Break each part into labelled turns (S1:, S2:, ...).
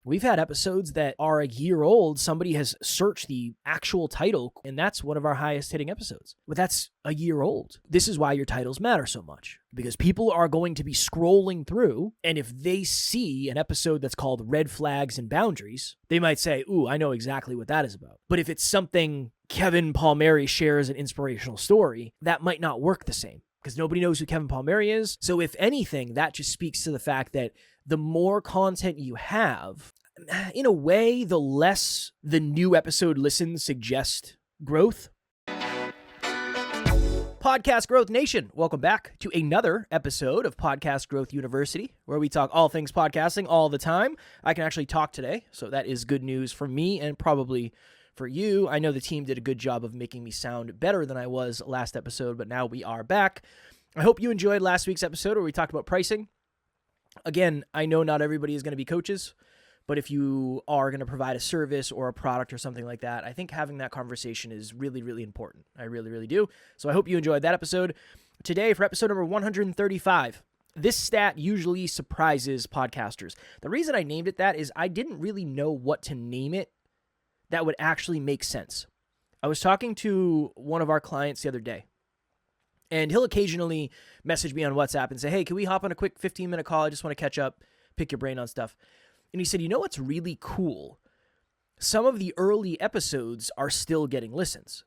S1: We've had episodes that are a year old. Somebody has searched the actual title, and that's one of our highest hitting episodes. But that's a year old. This is why your titles matter so much, because people are going to be scrolling through, and if they see an episode that's called Red Flags and Boundaries, they might say, ooh, I know exactly what that is about. But if it's something Kevin Palmieri shares an inspirational story, that might not work the same, because nobody knows who Kevin Palmieri is. So if anything, that just speaks to the fact that the more content you have, in a way, the less the new episode listens suggest growth. Podcast Growth Nation, welcome back to another episode of Podcast Growth University, where we talk all things podcasting all the time. I can actually talk today, so that is good news for me and probably for you. I know the team did a good job of making me sound better than I was last episode, but now we are back. I hope you enjoyed last week's episode where we talked about pricing. Again, I know not everybody is going to be coaches, but if you are going to provide a service or a product or something like that, I think having that conversation is really, really important. I really, really do. So I hope you enjoyed that episode. Today, for episode number 135, this stat usually surprises podcasters. The reason I named it that is I didn't really know what to name it that would actually make sense. I was talking to one of our clients the other day, and he'll occasionally message me on WhatsApp and say, hey, can we hop on a quick 15-minute call? I just want to catch up, pick your brain on stuff. And he said, you know what's really cool? Some of the early episodes are still getting listens.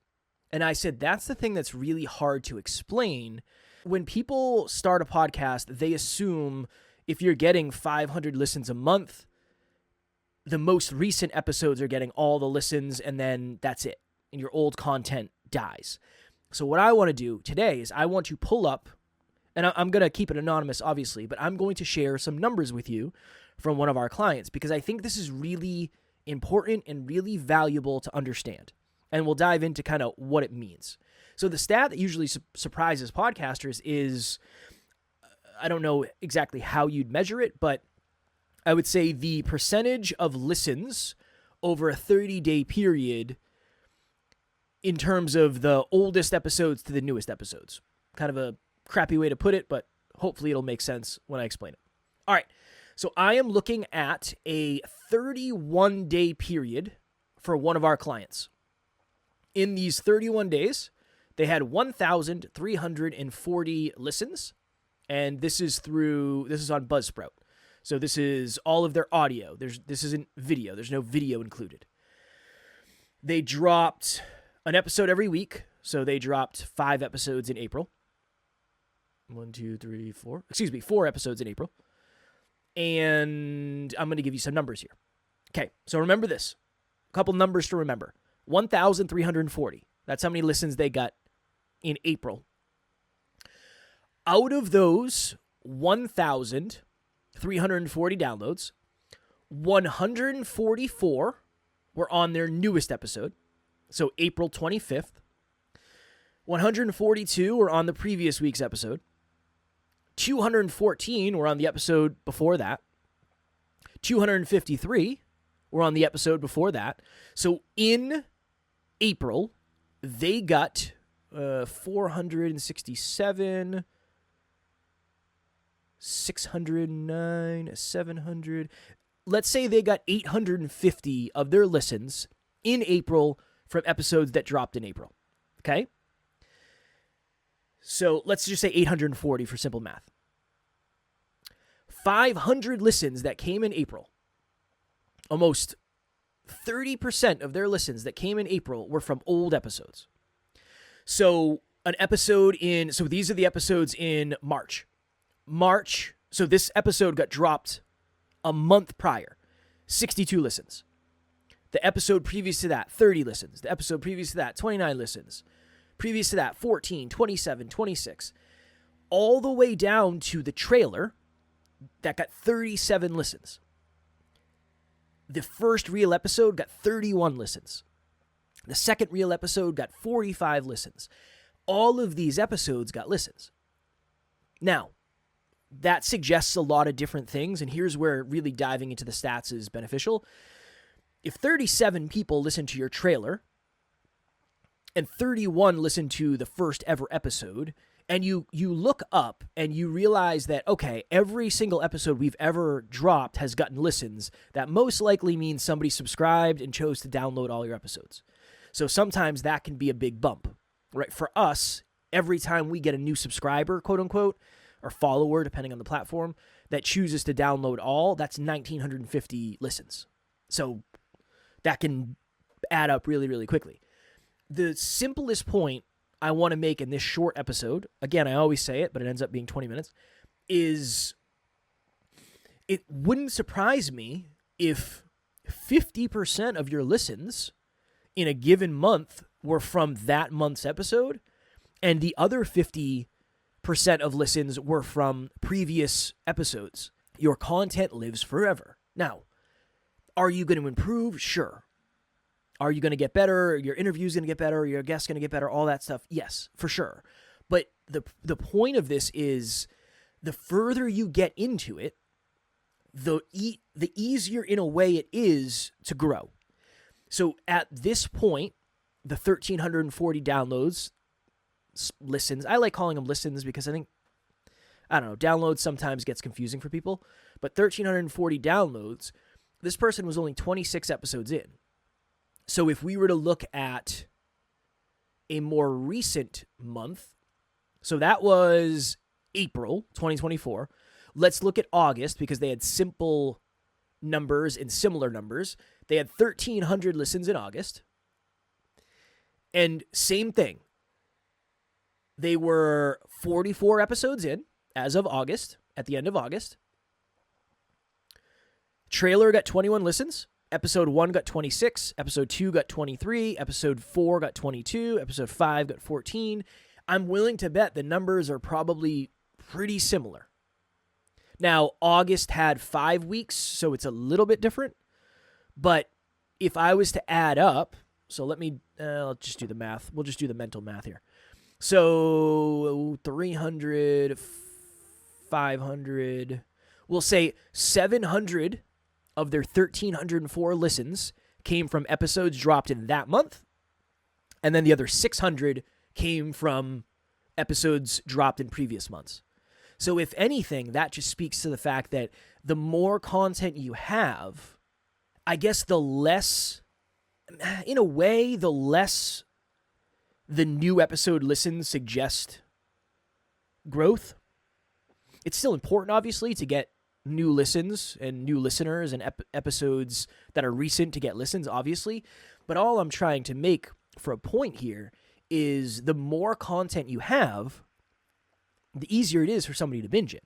S1: And I said, that's the thing that's really hard to explain. When people start a podcast, they assume if you're getting 500 listens a month, the most recent episodes are getting all the listens, and then that's it. And your old content dies. So what I want to do today is I want to pull up, and I'm going to keep it anonymous, obviously, but I'm going to share some numbers with you from one of our clients, because I think this is really important and really valuable to understand. And we'll dive into kind of what it means. So the stat that usually surprises podcasters is, I don't know exactly how you'd measure it, but I would say the percentage of listens over a 30-day period in terms of the oldest episodes to the newest episodes. Kind of a crappy way to put it, but hopefully it'll make sense when I explain it. All right, so I am looking at a 31-day period for one of our clients. In these 31 days, they had 1,340 listens, and this is on Buzzsprout. So this is all of their audio. This isn't video. There's no video included. They dropped an episode every week. So they dropped 5 episodes in April. 4 episodes in April. And I'm going to give you some numbers here. Okay, so remember this. A couple numbers to remember. 1,340. That's how many listens they got in April. Out of those 1,340 downloads, 144 were on their newest episode, so April 25th. 142 were on the previous week's episode. 214 were on the episode before that. 253 were on the episode before that. So in April, they got 467, 609, 700. Let's say they got 850 of their listens in April from episodes that dropped in April. Okay? So let's just say 840 for simple math. 500 listens that came in April. Almost 30% of their listens that came in April were from old episodes. So these are the episodes in March. So this episode got dropped a month prior. 62 listens. The episode previous to that, 30 listens. The episode previous to that, 29 listens. Previous to that, 14, 27, 26. All the way down to the trailer that got 37 listens. The first real episode got 31 listens. The second real episode got 45 listens. All of these episodes got listens. Now, that suggests a lot of different things, and here's where really diving into the stats is beneficial. If 37 people listen to your trailer, and 31 listen to the first ever episode, And you look up and you realize that, okay, every single episode we've ever dropped has gotten listens. That most likely means somebody subscribed and chose to download all your episodes. So sometimes that can be a big bump, right? For us, every time we get a new subscriber, quote unquote, or follower, depending on the platform, that chooses to download all, that's 1,950 listens. So that can add up really, really quickly. The simplest point I want to make in this short episode, again, I always say it, but it ends up being 20 minutes, is it wouldn't surprise me if 50% of your listens in a given month were from that month's episode, and the other 50% of listens were from previous episodes. Your content lives forever. Now, are you going to improve? Sure. Are you going to get better? Your interview's going to get better? Your guest's going to get better? All that stuff? Yes, for sure. But the point of this is the further you get into it, the easier in a way it is to grow. So at this point, the 1,340 downloads, listens, I like calling them listens because downloads sometimes gets confusing for people, but 1,340 downloads, this person was only 26 episodes in. So if we were to look at a more recent month, so that was April 2024. Let's look at August because they had simple numbers and similar numbers. They had 1,300 listens in August. And same thing. They were 44 episodes in as of August, at the end of August. Trailer got 21 listens. Episode 1 got 26, episode 2 got 23, episode 4 got 22, episode 5 got 14. I'm willing to bet the numbers are probably pretty similar. Now, August had 5 weeks, so it's a little bit different. But if I was to add up, so I'll just do the math. We'll just do the mental math here. So 300, 500, we'll say 700 of their 1,304 listens came from episodes dropped in that month, and then the other 600 came from episodes dropped in previous months. So if anything, that just speaks to the fact that the more content you have, I guess the less, in a way, the less the new episode listens suggest growth. It's still important, obviously, to get new listens and new listeners and episodes that are recent to get listens, obviously. But all I'm trying to make for a point here is the more content you have, the easier it is for somebody to binge it.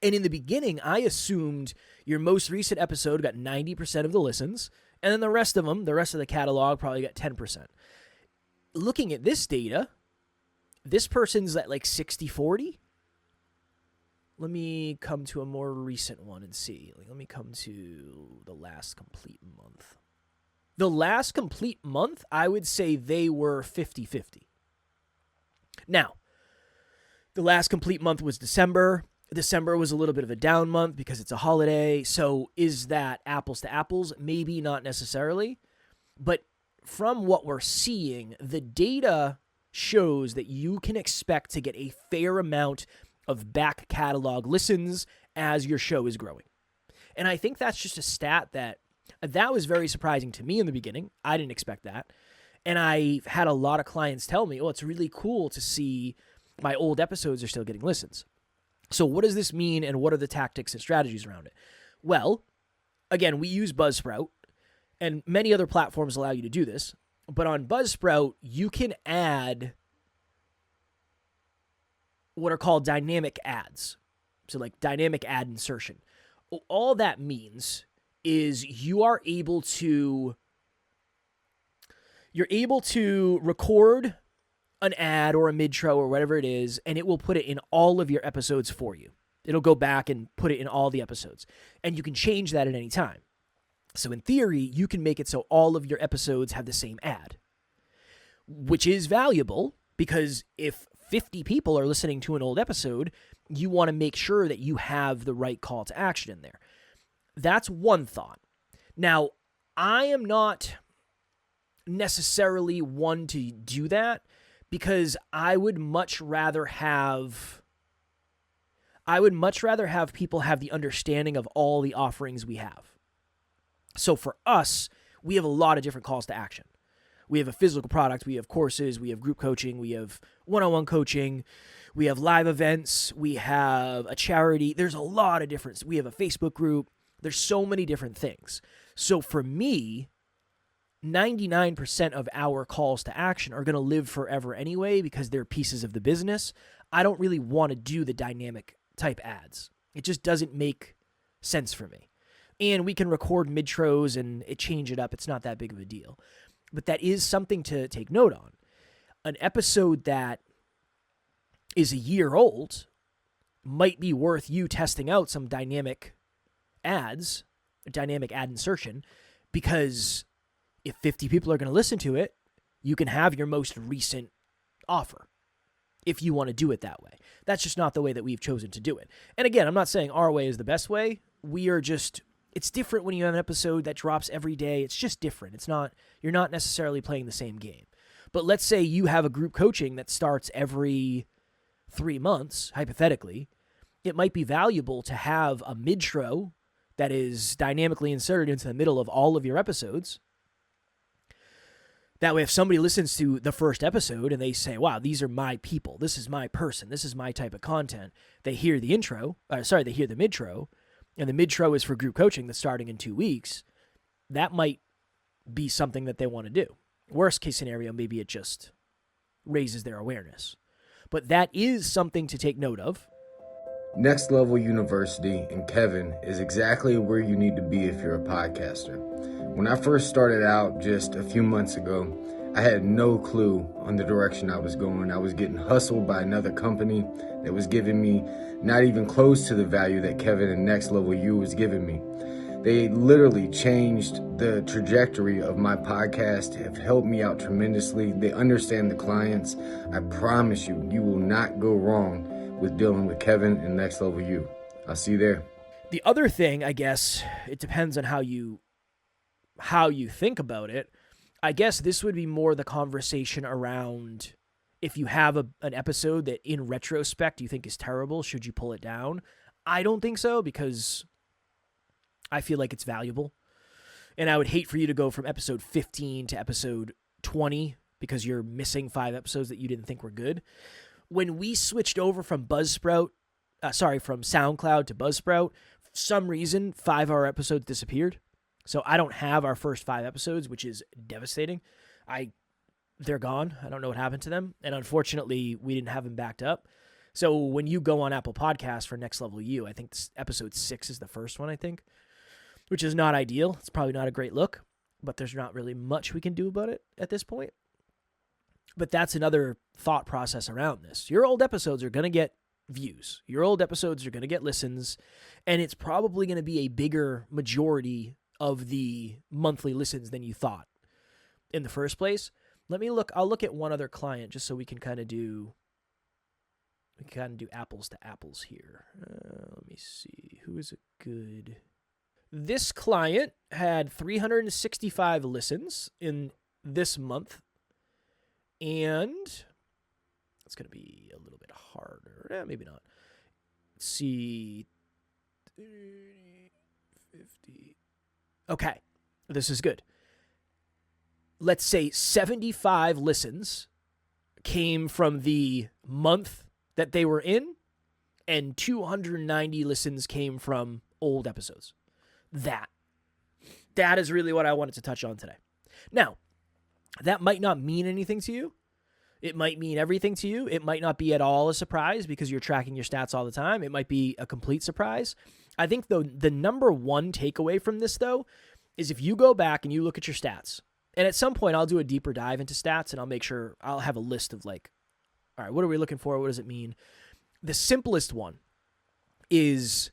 S1: And in the beginning, I assumed your most recent episode got 90% of the listens, and then the rest of the catalog probably got 10%. Looking at this data, this person's at like 60-40. Let me come to a more recent one and see. Let me come to the last complete month. The last complete month, I would say they were 50-50. Now, the last complete month was December. December was a little bit of a down month because it's a holiday. So is that apples to apples? Maybe not necessarily. But from what we're seeing, the data shows that you can expect to get a fair amount of back catalog listens as your show is growing. And I think that's just a stat that was very surprising to me in the beginning. I didn't expect that. And I've had a lot of clients tell me, it's really cool to see my old episodes are still getting listens. So what does this mean, and what are the tactics and strategies around it? Well, again, we use Buzzsprout, and many other platforms allow you to do this. But on Buzzsprout, you can add what are called dynamic ads. So like dynamic ad insertion. All that means is you're able to record an ad or a mid-tro or whatever it is, and it will put it in all of your episodes for you. It'll go back and put it in all the episodes. And you can change that at any time. So in theory, you can make it so all of your episodes have the same ad, which is valuable because if 50 people are listening to an old episode, you want to make sure that you have the right call to action in there. That's one thought. Now, I am not necessarily one to do that because I would much rather have people have the understanding of all the offerings we have. So for us, we have a lot of different calls to action. We have a physical product, we have courses, we have group coaching, we have one-on-one coaching, we have live events, we have a charity. There's a lot of different. We have a Facebook group. There's so many different things. So for me, 99% of our calls to action are going to live forever anyway because they're pieces of the business. I don't really want to do the dynamic type ads. It just doesn't make sense for me. And we can record mid-tros and change it up. It's not that big of a deal. But that is something to take note on. An episode that is a year old might be worth you testing out some dynamic ads, dynamic ad insertion, because if 50 people are going to listen to it, you can have your most recent offer if you want to do it that way. That's just not the way that we've chosen to do it. And again, I'm not saying our way is the best way. It's different when you have an episode that drops every day. It's just different. You're not necessarily playing the same game. But let's say you have a group coaching that starts every 3 months, hypothetically. It might be valuable to have a mid-tro that is dynamically inserted into the middle of all of your episodes. That way, if somebody listens to the first episode and they say, wow, these are my people, this is my person, this is my type of content, they hear the mid-tro, and the mid-tro is for group coaching that's starting in 2 weeks, that might be something that they want to do. Worst case scenario, maybe it just raises their awareness. But that is something to take note of.
S2: Next Level University and Kevin is exactly where you need to be if you're a podcaster. When I first started out just a few months ago, I had no clue on the direction I was going. I was getting hustled by another company that was giving me not even close to the value that Kevin and Next Level U was giving me. They literally changed the trajectory of my podcast, have helped me out tremendously. They understand the clients. I promise you, you will not go wrong with dealing with Kevin and Next Level U. I'll see you there.
S1: The other thing, I guess, it depends on how you think about it. I guess this would be more the conversation around if you have an episode that in retrospect you think is terrible, should you pull it down? I don't think so, because I feel like it's valuable. And I would hate for you to go from episode 15 to episode 20 because you're missing 5 episodes that you didn't think were good. When we switched over from from SoundCloud to Buzzsprout, for some reason, 5 of our episodes disappeared. So I don't have our first 5 episodes, which is devastating. They're gone. I don't know what happened to them. And unfortunately, we didn't have them backed up. So when you go on Apple Podcasts for Next Level U, I think episode 6 is the first one, I think, which is not ideal. It's probably not a great look, but there's not really much we can do about it at this point. But that's another thought process around this. Your old episodes are going to get views. Your old episodes are going to get listens, and it's probably going to be a bigger majority of the monthly listens than you thought in the first place. I'll look at one other client just so we can kind of do apples to apples here. Let me see. Who is a good... This client had 365 listens in this month, and it's going to be a little bit harder. Maybe not. Let's see. 50. Okay. This is good. Let's say 75 listens came from the month that they were in, and 290 listens came from old episodes. That is really what I wanted to touch on today. Now, that might not mean anything to you. It might mean everything to you. It might not be at all a surprise because you're tracking your stats all the time. It might be a complete surprise. I think the number one takeaway from this, though, is if you go back and you look at your stats, and at some point I'll do a deeper dive into stats and I'll make sure I'll have a list of like, all right, what are we looking for? What does it mean? The simplest one is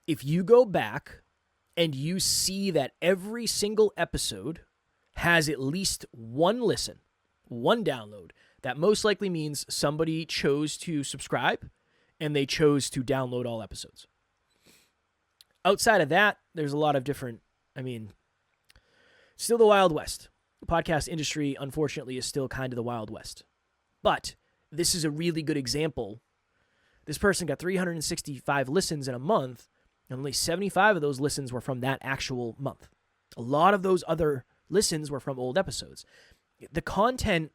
S1: if you go back and you see that every single episode has at least one listen, one download, that most likely means somebody chose to subscribe and they chose to download all episodes. Outside of that, there's a lot of different, still the Wild West. The podcast industry, unfortunately, is still kind of the Wild West. But this is a really good example. This person got 365 listens in a month, and only 75 of those listens were from that actual month. A lot of those other listens were from old episodes. The content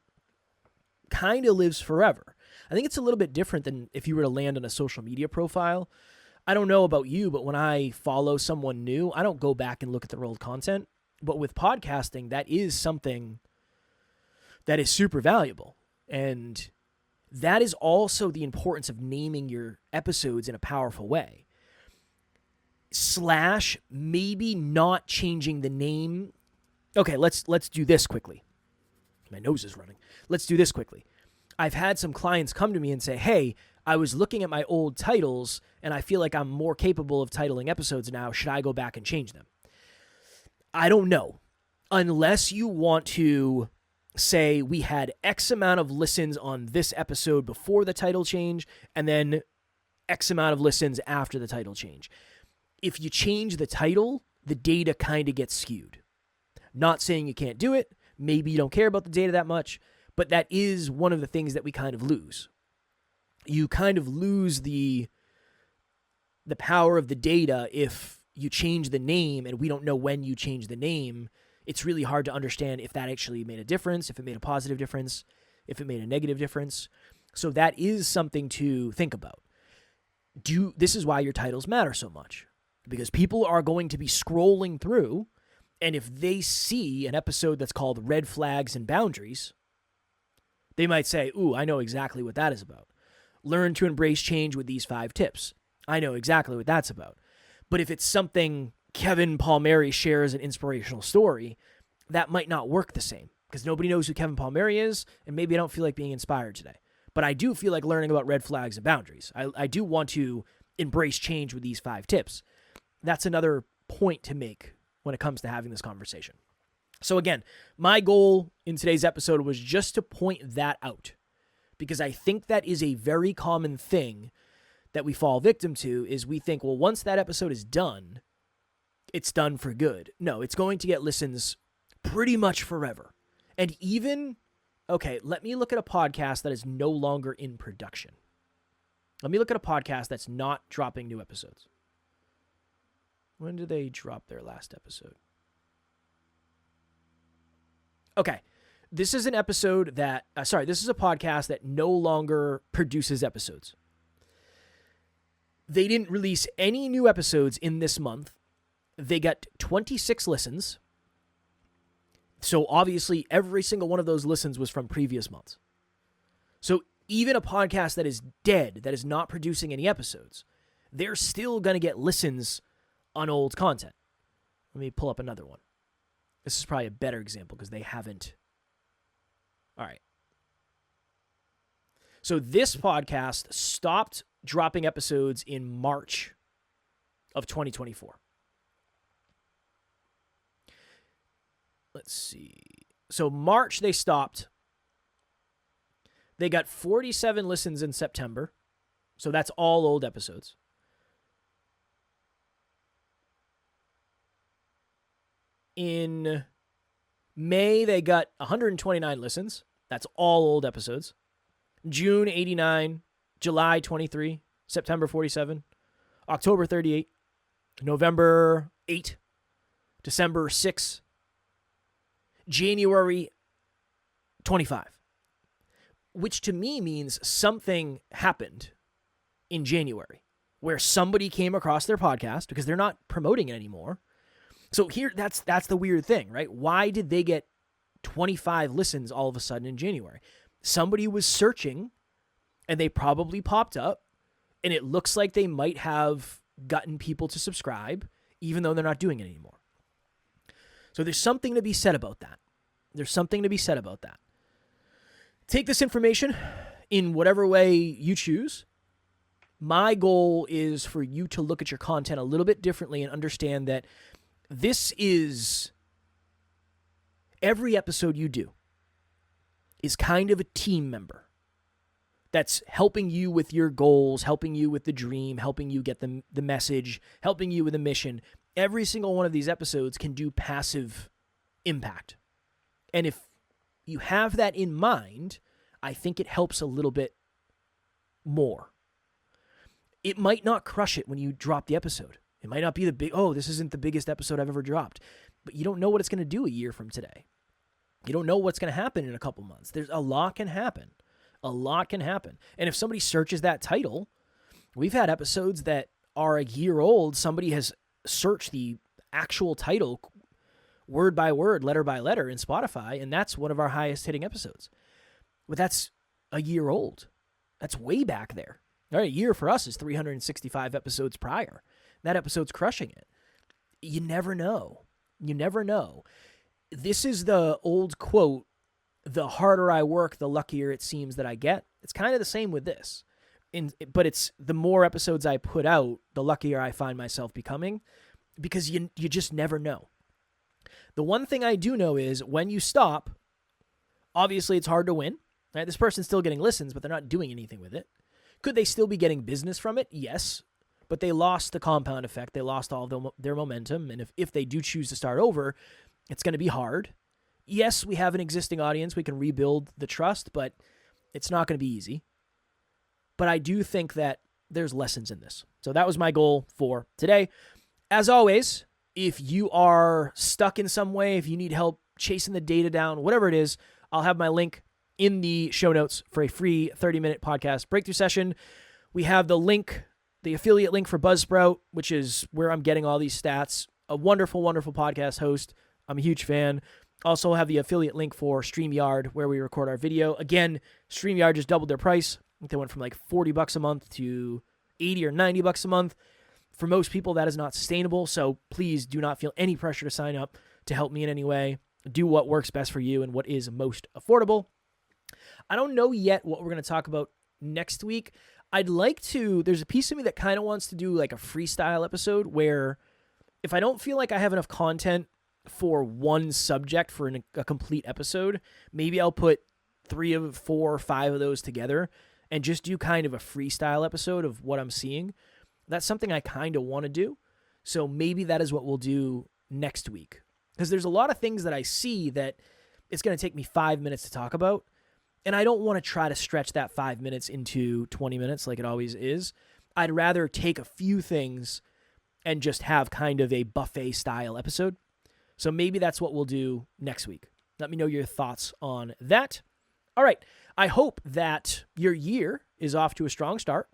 S1: kind of lives forever. I think it's a little bit different than if you were to land on a social media profile. I don't know about you, but when I follow someone new, I don't go back and look at their old content. But with podcasting, that is something that is super valuable. And that is also the importance of naming your episodes in a powerful way. / maybe not changing the name. Okay, let's do this quickly. My nose is running. Let's do this quickly. I've had some clients come to me and say, hey, I was looking at my old titles and I feel like I'm more capable of titling episodes now. Should I go back and change them? I don't know. Unless you want to say we had X amount of listens on this episode before the title change and then X amount of listens after the title change. If you change the title, the data kind of gets skewed. Not saying you can't do it. Maybe you don't care about the data that much, but that is one of the things that we kind of lose. You kind of lose the power of the data if you change the name and we don't know when you change the name. It's really hard to understand if that actually made a difference, if it made a positive difference, if it made a negative difference. So that is something to think about. This is why your titles matter so much, because people are going to be scrolling through, and if they see an episode that's called Red Flags and Boundaries, they might say, ooh, I know exactly what that is about. Learn to embrace change with these 5 tips. I know exactly what that's about. But if it's something Kevin Palmieri shares an inspirational story, that might not work the same because nobody knows who Kevin Palmieri is, and maybe I don't feel like being inspired today. But I do feel like learning about red flags and boundaries. I do want to embrace change with these 5 tips. That's another point to make when it comes to having this conversation. So again, my goal in today's episode was just to point that out because I think that is a very common thing that we fall victim to is we think, well, once that episode is done, it's done for good. No, it's going to get listens pretty much forever. And even, okay, let me look at a podcast that is no longer in production. Let me look at a podcast that's not dropping new episodes. When did they drop their last episode? Okay, this is an episode that, this is a podcast that no longer produces episodes. They didn't release any new episodes in this month. They got 26 listens. So obviously every single one of those listens was from previous months. So even a podcast that is dead, that is not producing any episodes, they're still going to get listens on old content. Let me pull up another one. This is probably a better example because they haven't. All right. So this podcast stopped dropping episodes in March of 2024. Let's see. So March they stopped. They got 47 listens in September. So that's all old episodes. In May, they got 129 listens. That's all old episodes. June, 89. July, 23. September, 47. October, 38. November, 8. December, 6. January, 25. Which to me means something happened in January where somebody came across their podcast because they're not promoting it anymore. So here, that's the weird thing, right? Why did they get 25 listens all of a sudden in January? Somebody was searching, and they probably popped up, and it looks like they might have gotten people to subscribe, even though they're not doing it anymore. So there's something to be said about that. There's something to be said about that. Take this information in whatever way you choose. My goal is for you to look at your content a little bit differently and understand that this is every episode you do is kind of a team member that's helping you with your goals, helping you with the dream, helping you get the message, helping you with the mission. Every single one of these episodes can do passive impact. And if you have that in mind, I think it helps a little bit more. It might not crush it when you drop the episode. It might not be this isn't the biggest episode I've ever dropped. But you don't know what it's going to do a year from today. You don't know what's going to happen in a couple months. There's a lot can happen. A lot can happen. And if somebody searches that title, we've had episodes that are a year old. Somebody has searched the actual title word by word, letter by letter in Spotify, and that's one of our highest hitting episodes. But that's a year old. That's way back there. All right, a year for us is 365 episodes prior. That episode's crushing it. You never know. You never know. This is the old quote, the harder I work, the luckier it seems that I get. It's kind of the same with this. But it's the more episodes I put out, the luckier I find myself becoming, because you just never know. The one thing I do know is when you stop, obviously it's hard to win. Right? This person's still getting listens, but they're not doing anything with it. Could they still be getting business from it? Yes. But they lost the compound effect. They lost all of their momentum. And if they do choose to start over, it's going to be hard. Yes, we have an existing audience. We can rebuild the trust, but it's not going to be easy. But I do think that there's lessons in this. So that was my goal for today. As always, if you are stuck in some way, if you need help chasing the data down, whatever it is, I'll have my link in the show notes for a free 30-minute podcast breakthrough session. We have the link, the affiliate link for Buzzsprout, which is where I'm getting all these stats. A wonderful, wonderful podcast host. I'm a huge fan. Also have the affiliate link for StreamYard, where we record our video. Again, StreamYard just doubled their price. I think they went from like $40 a month to $80 or $90 a month. For most people, that is not sustainable, so please do not feel any pressure to sign up to help me in any way. Do what works best for you and what is most affordable. I don't know yet what we're going to talk about next week. There's a piece of me that kind of wants to do like a freestyle episode where if I don't feel like I have enough content for one subject for a complete episode, maybe I'll put 3 or 4 or 5 of those together and just do kind of a freestyle episode of what I'm seeing. That's something I kind of want to do. So maybe that is what we'll do next week. Because there's a lot of things that I see that it's going to take me 5 minutes to talk about. And I don't want to try to stretch that 5 minutes into 20 minutes like it always is. I'd rather take a few things and just have kind of a buffet style episode. So maybe that's what we'll do next week. Let me know your thoughts on that. All right. I hope that your year is off to a strong start,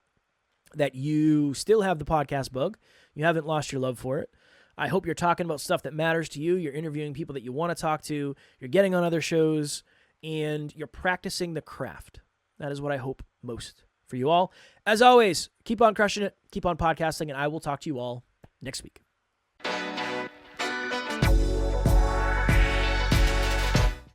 S1: that you still have the podcast bug. You haven't lost your love for it. I hope you're talking about stuff that matters to you. You're interviewing people that you want to talk to. You're getting on other shows, and you're practicing the craft. That is what I hope most for you all. As always, keep on crushing it, keep on podcasting, and I will talk to you all next week.